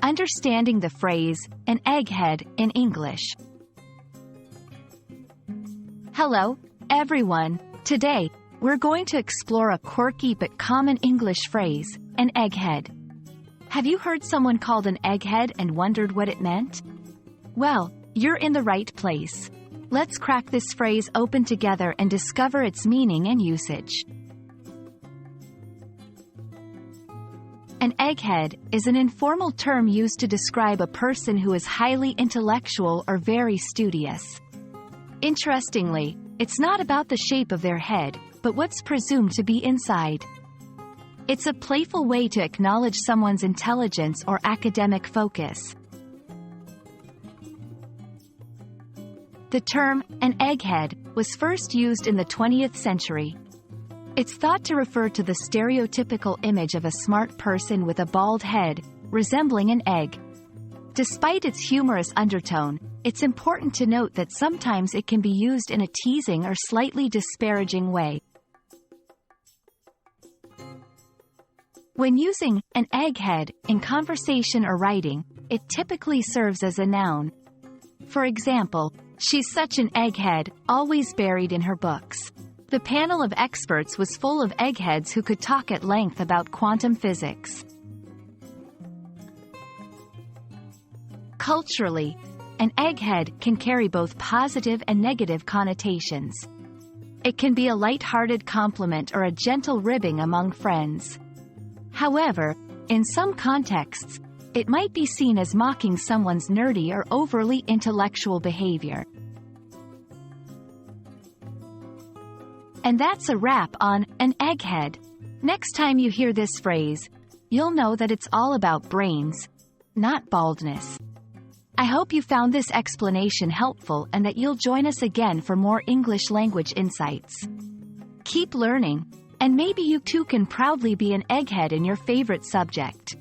Understanding the phrase, an egghead, in English. Hello, everyone. Today, we're going to explore a quirky but common English phrase, an egghead. Have you heard someone called an egghead and wondered what it meant? Well, you're in the right place. Let's crack this phrase open together and discover its meaning and usage. An egghead is an informal term used to describe a person who is highly intellectual or very studious. Interestingly, it's not about the shape of their head, but what's presumed to be inside. It's a playful way to acknowledge someone's intelligence or academic focus. The term, an egghead, was first used in the 20th century. It's thought to refer to the stereotypical image of a smart person with a bald head, resembling an egg. Despite its humorous undertone, it's important to note that sometimes it can be used in a teasing or slightly disparaging way. When using an egghead in conversation or writing, it typically serves as a noun. For example, she's such an egghead, always buried in her books. The panel of experts was full of eggheads who could talk at length about quantum physics. Culturally, an egghead can carry both positive and negative connotations. It can be a light-hearted compliment or a gentle ribbing among friends. However, in some contexts, it might be seen as mocking someone's nerdy or overly intellectual behavior. And that's a wrap on an egghead. Next time you hear this phrase, you'll know that it's all about brains, not baldness. I hope you found this explanation helpful and that you'll join us again for more English language insights. Keep learning, and maybe you too can proudly be an egghead in your favorite subject.